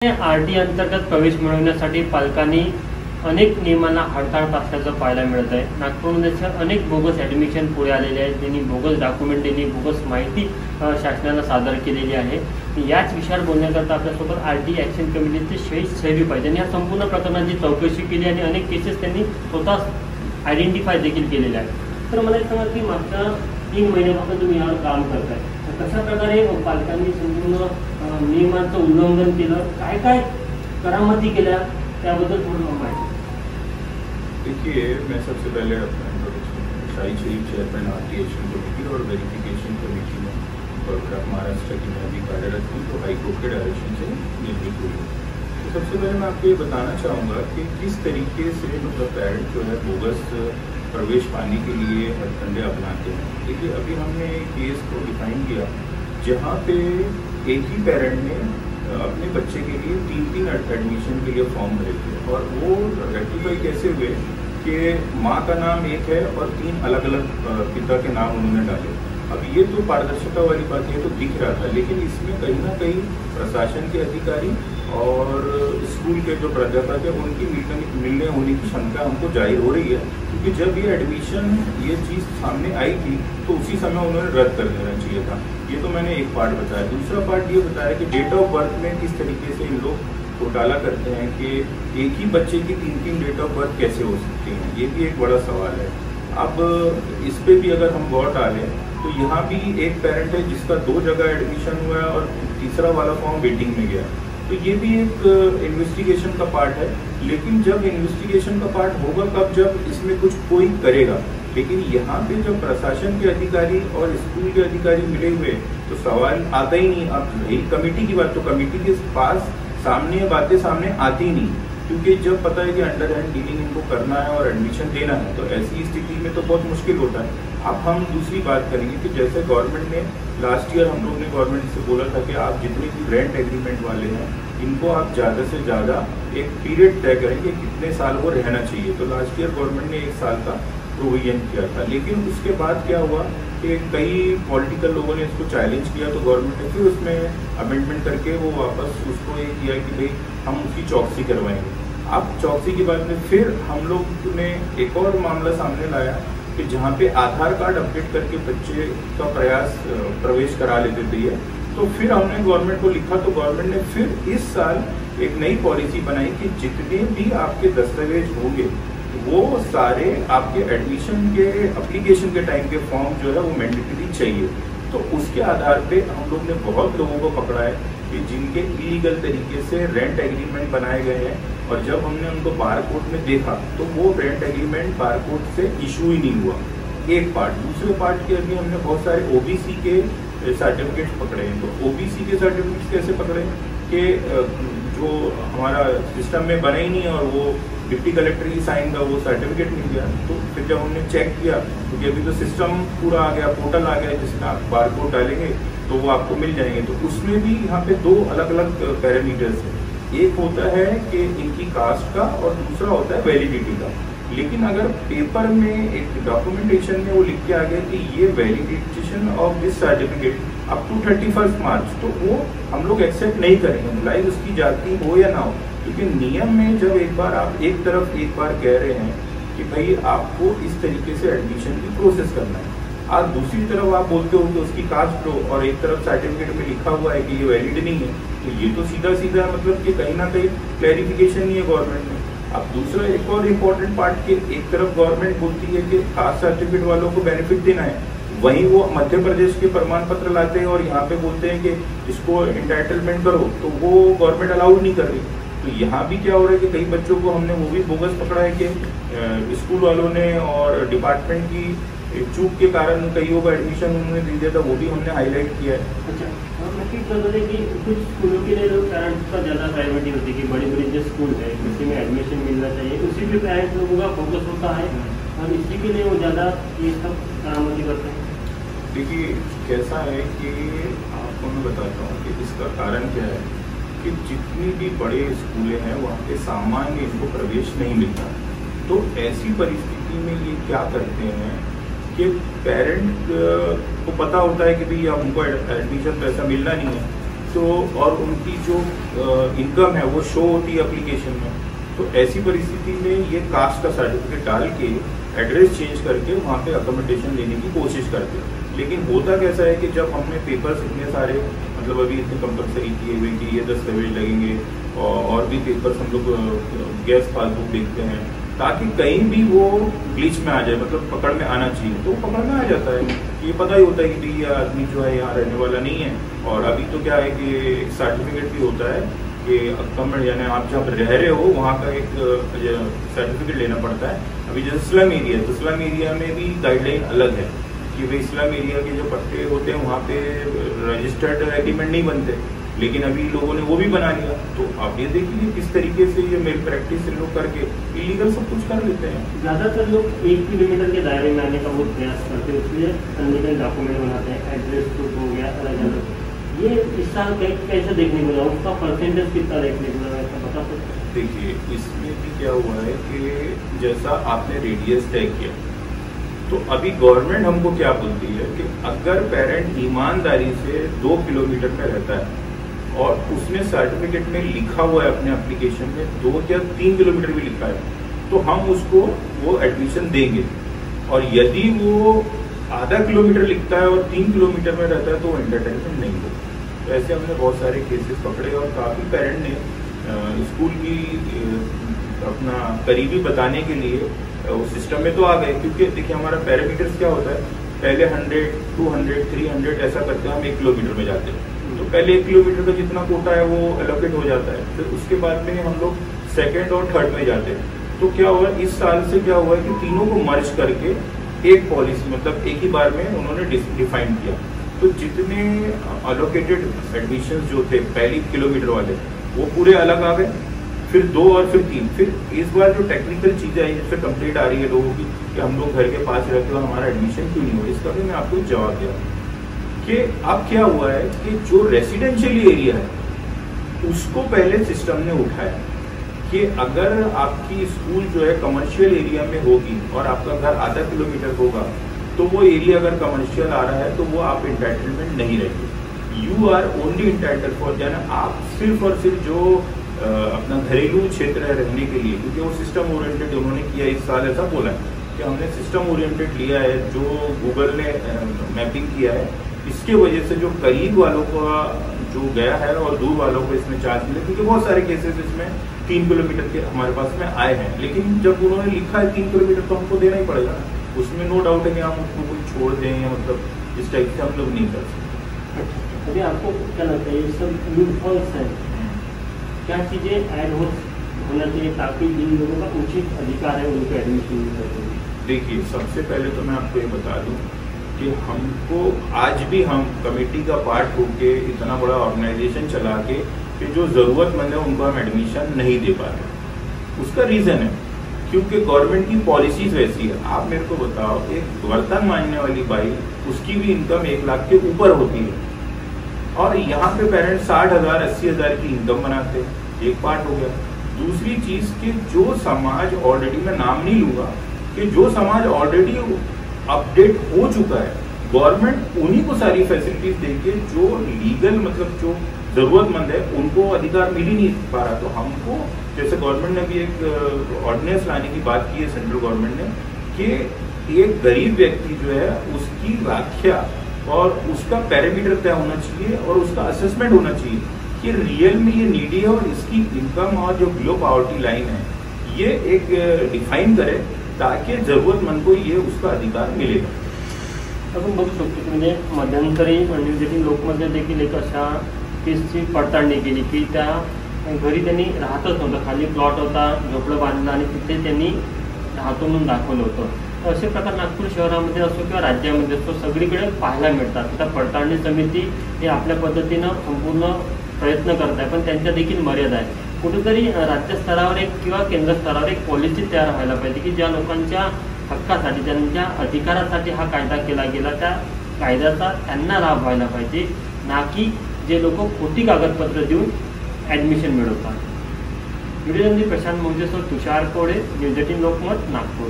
RT अंतर्गत प्रवेश मिळवण्यासाठी पालकांनी अनेक नियमांना हडताळ असल्याचं पाहायला मिळत आहे। नागपूरमध्ये अनेक बोगस ॲडमिशन पुढे आलेले आहेत, त्यांनी बोगस डॉक्युमेंट दिली, बोगस माहिती शासनाला सादर केलेली आहे। याच विषयावर बोलण्याकरता आपल्यासोबत आरटी ॲक्शन कमिटीचे शहीद सैफी पाहिजे यांनी या संपूर्ण प्रकरणाची चौकशी केली आणि अनेक केसेस त्यांनी स्वतः आयडेंटिफाय देखील केलेल्या आहेत। तर मला एक सांगा की मागच्या 3 महिन्यापासून तुम्ही यावर काम करताय, कशा प्रकारे पालकांनी संपूर्ण नियमांचं उल्लंघन केलं, काय काय करामती केल्या त्याबद्दल थोडं माहिती। देखिए, मैं सबसे पहले अपना इंट्रोडक्शन शाही शरीफ चेयरमैन आरटी एक्शन कमेटी और वेरिफिकेशन कमेटी में बरकरार महाराष्ट्र की मैं भी कार्यरत हूँ, तो हाईकोर्ट के डायरेक्शन से निवृत्त हुई। तो सबसे पहले मैं आपको ये बताना चाहूँगा कि किस तरीके से मतलब पेरेंट जो है बोगस प्रवेश पाने के लिए हथकंडे अपनाते हैं। देखिए, अभी हमने एक केस को डिफाइन किया जहाँ पे एक ही पेरेंट ने अपने बच्चे के लिए 3 एडमिशन के लिए फॉर्म भरे थे और वो रेक्टिफाई कैसे हुए कि माँ का नाम एक है और 3 अलग अलग पिता के नाम उन्होंने डाले। अब ये तो पारदर्शिता वाली बात है, तो दिख रहा था, लेकिन इसमें कहीं ना कहीं प्रशासन के अधिकारी और स्कूल के जो प्राध्यापक है उनकी मिलने होने की शंका हमको जाहिर हो रही है, क्योंकि जब ये एडमिशन ये चीज़ सामने आई थी तो उसी समय उन्होंने रद्द कर देना चाहिए था। ये तो मैंने एक पार्ट बताया। दूसरा पार्ट ये बताया कि डेट ऑफ बर्थ में किस तरीके से इन लोग घोटाला करते हैं कि एक ही बच्चे की 3 डेट ऑफ बर्थ कैसे हो सकती हैं, ये भी एक बड़ा सवाल है। अब इस पर भी अगर हम गौर डालें तो यहाँ भी एक पेरेंट है जिसका 2 जगह एडमिशन हुआ है और तीसरा वाला फॉर्म वेटिंग में गया, तो ये भी एक इन्वेस्टिगेशन का पार्ट है। लेकिन जब इन्वेस्टिगेशन का पार्ट होगा कब, जब इसमें कुछ कोई करेगा। लेकिन यहाँ पे जब प्रशासन के अधिकारी और स्कूल के अधिकारी मिले हुए तो सवाल आता ही नहीं। अब रही कमेटी की बात, तो कमेटी के पास सामने बातें सामने आती ही नहीं, क्योंकि जब पता है कि अंडर हैंड डीलिंग इनको करना है और एडमिशन देना है, तो ऐसी स्थिति में तो बहुत मुश्किल होता है। अब हम दूसरी बात करेंगे कि जैसे गवर्नमेंट ने लास्ट ईयर हम लोग ने गवर्नमेंट से बोला था कि आप जितने भी रेंट एग्रीमेंट वाले हैं इनको आप ज़्यादा से ज़्यादा एक पीरियड तय करें कि कितने साल वो रहना चाहिए। तो लास्ट ईयर गवर्नमेंट ने 1 साल का प्रोविजन किया था, लेकिन उसके बाद क्या हुआ कि कई पॉलिटिकल लोगों ने इसको चैलेंज किया, तो गवर्नमेंट ने फिर उसमें अमेंडमेंट करके वो वापस उसको ये किया कि भाई हम उसकी चौकसी करवाएंगे। अब चौकसी के बाद में फिर हम लोग ने एक और मामला सामने लाया कि जहाँ पे आधार कार्ड अपडेट करके बच्चे का प्रवेश करा लेते थे, तो फिर हमने गवर्नमेंट को लिखा, तो गवर्नमेंट ने फिर इस साल एक नई पॉलिसी बनाई कि जितने भी आपके दस्तावेज होंगे वो सारे आपके एडमिशन के एप्लीकेशन के टाइम के फॉर्म जो है वो मैंडेटरी चाहिए। तो उसके आधार पे हम लोग ने बहुत लोगों को पकड़ा है कि जिनके इलीगल तरीके से रेंट एग्रीमेंट बनाए गए हैं, और जब हमने उनको बार कोर्ट में देखा तो वो रेंट एग्रीमेंट बार कोर्ट से इशू ही नहीं हुआ। एक पार्ट। दूसरे पार्ट के अभी हमने बहुत सारे ओबीसी के सर्टिफिकेट्स पकड़े हैं। तो ओबीसी के सर्टिफिकेट्स कैसे पकड़े कि जो हमारा सिस्टम में बना ही नहीं है और वो डिप्टी कलेक्टर की साइन का वो सर्टिफिकेट मिल गया। तो फिर जब हमने चेक किया, क्योंकि अभी तो सिस्टम पूरा आ गया, पोर्टल आ गया जिसमें आप बार कोड डालेंगे तो वो आपको मिल जाएंगे। तो उसमें भी यहाँ पे 2 अलग अलग पैरामीटर्स हैं। एक होता है कि इनकी कास्ट का और दूसरा होता है वैलिडिटी का। लेकिन अगर पेपर में एक डॉक्यूमेंटेशन में वो लिख के आ गया कि ये validation of this certificate up to 31 March, तो वो हम लोग एक्सेप्ट नहीं करेंगे, भलाई उसकी जाति हो या ना हो। क्योंकि नियम में जब एक बार आप एक तरफ एक बार कह रहे हैं कि भाई आपको इस तरीके से एडमिशन की प्रोसेस करना है, आज दूसरी तरफ आप बोलते हो कि उसकी कास्ट लो और एक तरफ सर्टिफिकेट में लिखा हुआ है कि ये वैलिड नहीं है, तो ये तो सीधा सीधा मतलब कि कहीं ना कहीं क्लैरिफिकेशन नहीं है गवर्नमेंट ने। अब दूसरा एक और इम्पोर्टेंट पार्ट कि एक तरफ गवर्नमेंट बोलती है कि कास्ट सर्टिफिकेट वालों को बेनिफिट देना है, वहीं वो मध्य प्रदेश के प्रमाण पत्र लाते हैं और यहाँ पे बोलते हैं कि इसको इंटाइटलमेंट करो, तो वो गवर्नमेंट अलाउड नहीं कर रही। तो यहाँ भी क्या हो रहा है कि कई बच्चों को हमने वो भी बोगस पकड़ा है कि स्कूल वालों ने और डिपार्टमेंट की चूक के कारण कईयों का एडमिशन उन्होंने दे दिया था, वो भी हमने हाईलाइट किया है। अच्छा, है कि कुछ स्कूलों के लिए पेरेंट्स का ज़्यादा प्रायोरिटी होती है कि बड़ी बड़ी जो स्कूल है उसी में एडमिशन मिलना चाहिए, उसी पे पेरेंट्स लोगों का फोकस होता है और इसी के लिए वो ज़्यादा ये सब करामती करते हैं। देखिए, कैसा है कि आपको मैं बताता हूँ कि इसका कारण क्या है कि जितनी भी बड़े स्कूलें हैं वहाँ पे सामान्य इनको प्रवेश नहीं मिलता। तो ऐसी परिस्थिति में ये क्या करते हैं कि पेरेंट को पता होता है कि भाई अब उनको एडमिशन तो ऐसा मिलना नहीं है, तो और उनकी जो इनकम है वो शो होती है एप्लीकेशन में। तो ऐसी परिस्थिति में ये कास्ट का सर्टिफिकेट डाल के एड्रेस चेंज करके वहाँ पे अकोमोडेशन लेने की कोशिश करते हैं। लेकिन होता कैसा है कि जब हमने पेपर्स इतने सारे मतलब अभी इतने कंपलसरी किए हुए कि ये दस्तावेज लगेंगे और भी पेपर्स हम लोग गैस पासबुक देखते हैं ताकि कहीं भी वो ग्लिच में आ जाए, मतलब पकड़ में आना चाहिए, तो पकड़ में आ जाता है। ये पता ही होता है कि ये आदमी जो है यहाँ रहने वाला नहीं है। और अभी तो क्या है कि एक सर्टिफिकेट भी होता है कि अक्टूबर यानी आप जब रह रहे हो वहाँ का एक सर्टिफिकेट लेना पड़ता है। अभी जैसे स्लम एरिया, तो स्लम एरिया में भी गाइडलाइन अलग है कि भाई स्लम एरिया के जो पट्टे होते हैं वहाँ पे रजिस्टर्ड एग्रीमेंट नहीं बनते, लेकिन अभी लोगों ने वो भी बना लिया। तो आप ये देखिए किस तरीके से ये मेल प्रैक्टिस लोग करके इलीगल सब कुछ कर लेते हैं। ज़्यादातर लोग 1 किलोमीटर के दायरे में आने का बहुत प्रयास करते हैं, इसलिए अनलीगल डॉक्यूमेंट बनाते हैं, एड्रेस प्रूफ हो गया अलग अलग। ये इस साल कैसे देखने को मिला, उसका परसेंटेज कितना देखने को मिला, ऐसा बता सकते हैं? देखिए इसमें भी क्या हुआ है कि जैसा आपने रेडियस तय किया, तो अभी गवर्नमेंट हमको क्या बोलती है कि अगर पेरेंट ईमानदारी से 2 किलोमीटर में रहता है और उसने सर्टिफिकेट में लिखा हुआ है अपने एप्लीकेशन में 2 या 3 किलोमीटर भी लिखा है, तो हम उसको वो एडमिशन देंगे। और यदि वो आधा किलोमीटर लिखता है और 3 किलोमीटर में रहता है तो वो एंटरटेनमेंट नहीं होगा। तो ऐसे हमने बहुत सारे केसेस पकड़े और काफ़ी पेरेंट ने स्कूल की अपना करीबी बताने के लिए उस सिस्टम में तो आ गए, क्योंकि देखिए हमारा पैरामीटर्स क्या होता है, पहले 100, 200, 300 ऐसा करते हैं, हम 1 किलोमीटर में जाते हैं। तो पहले 1 किलोमीटर का जितना कोटा है वो एलोकेट हो जाता है, फिर उसके बाद में हम लोग सेकेंड और थर्ड में जाते हैं। तो क्या हुआ इस साल से, क्या हुआ कि तीनों को मर्ज करके एक पॉलिसी मतलब एक ही बार में उन्होंने डिफाइन किया। तो जितने अलोकेटेड एडमिशन जो थे पहली किलोमीटर वाले वो पूरे अलग आ गए, फिर 2 और फिर 3। फिर इस बार जो टेक्निकल चीज़ें आई जिससे कंप्लेंट आ रही है लोगों की कि हम लोग घर के पास रहते हो हमारा एडमिशन क्यों नहीं हो, इसका भी मैं आपको जवाब दिया कि अब क्या हुआ है कि जो रेसिडेंशियल एरिया है उसको पहले सिस्टम ने उठाया कि अगर आपकी स्कूल जो है कमर्शियल एरिया में होगी और आपका घर आधा किलोमीटर होगा तो वो एरिया अगर कमर्शियल आ रहा है तो वो आप इंटाइटलमेंट नहीं रहेंगे। You are only entitle for, यानी आप सिर्फ और सिर्फ जो अपना घरेलू क्षेत्र है रहने के लिए, क्योंकि वो सिस्टम ओरिएंटेड उन्होंने किया इस साल ऐसा बोला है कि हमने सिस्टम ओरिएंटेड लिया है जो गूगल ने मैपिंग किया है। इसके वजह से जो करीब वालों का जो गया है और दूर वालों को इसमें चार्ज मिले, क्योंकि बहुत सारे केसेस इसमें 3 किलोमीटर के हमारे पास में आए हैं, लेकिन जब उन्होंने लिखा है 3 किलोमीटर तो हमको देना ही पड़ेगा, उसमें नो डाउट है कि हम उसको कोई छोड़ दें या मतलब इस टाइप से हम लोग नहीं कर सकते। अभी आपको क्या लगता है ये सब लूपहोल्स हैं, क्या चीज़ें ऐड होना चाहिए ताकि जिन लोगों का उचित अधिकार है उनको एडमिशन मिल सके? देखिए सबसे पहले तो मैं आपको ये बता दूं कि हमको आज भी हम कमेटी का पार्ट होके इतना बड़ा ऑर्गेनाइजेशन चला के कि जो ज़रूरतमंद है उनको हम एडमिशन नहीं दे पा रहे। उसका रीज़न है क्योंकि गवर्नमेंट की पॉलिसीज वैसी है। आप मेरे को बताओ, एक बर्तन मांजने वाली बाई उसकी भी इनकम 1 लाख के ऊपर होती है और यहाँ पे पेरेंट्स 60,000 80,000 की इनकम बनाते हैं, एक पार्ट हो गया। दूसरी चीज कि जो समाज ऑलरेडी, मैं नाम नहीं लूंगा, कि जो समाज ऑलरेडी अपडेट हो चुका है, गवर्नमेंट उन्हीं को सारी फैसिलिटीज देके जो लीगल मतलब जो जरूरतमंद है उनको अधिकार मिल ही नहीं पा रहा। तो हमको जैसे गवर्नमेंट ने भी एक ऑर्डिनेंस लाने की बात की है सेंट्रल गवर्नमेंट ने कि एक गरीब व्यक्ति जो है उसकी व्याख्या और उसका पैरामीटर तय होना चाहिए और उसका असेसमेंट होना चाहिए कि रियल में ये नीडी है और इसकी इनकम और जो बिलो पॉवर्टी लाइन है ये एक डिफाइन करे ताकि जरूरतमंद को ये उसका अधिकार मिलेगा। आपण बघू शकतो की म्हणजे मध्यंतरी न्यूज18 लोकमध्ये देखील एक अशा केसची पडताळणी केली की त्या घरी त्यांनी राहतच नव्हतं, खाली प्लॉट होता, झोपडं बांधलं आणि तिथे त्यांनी राहतो म्हणून दाखवलं होतं। असे प्रकार नागपूर शहरामध्ये असो किंवा राज्यामध्ये असो सगळीकडे पाहायला मिळतात। त्या पडताळणी समिती हे आपल्या पद्धतीनं संपूर्ण प्रयत्न करत आहे, पण त्यांच्या देखील मर्यादा आहे। कुठेतरी राज्यस्तरावर एक किंवा केंद्र स्तरावर एक पॉलिसी तयार व्हायला पाहिजे की ज्या लोकांच्या हक्कासाठी, त्यांच्या अधिकारासाठी हा कायदा केला गेला त्या कायद्याचा त्यांना लाभ व्हायला पाहिजे, ना की जे लोक खोटी कागदपत्र देऊन ॲडमिशन मिळवतात। व्हिडिओ जर्नलिस्ट प्रशांत मोजेसह तुषार कोडे, न्यूज18 लोकमत, नागपूर।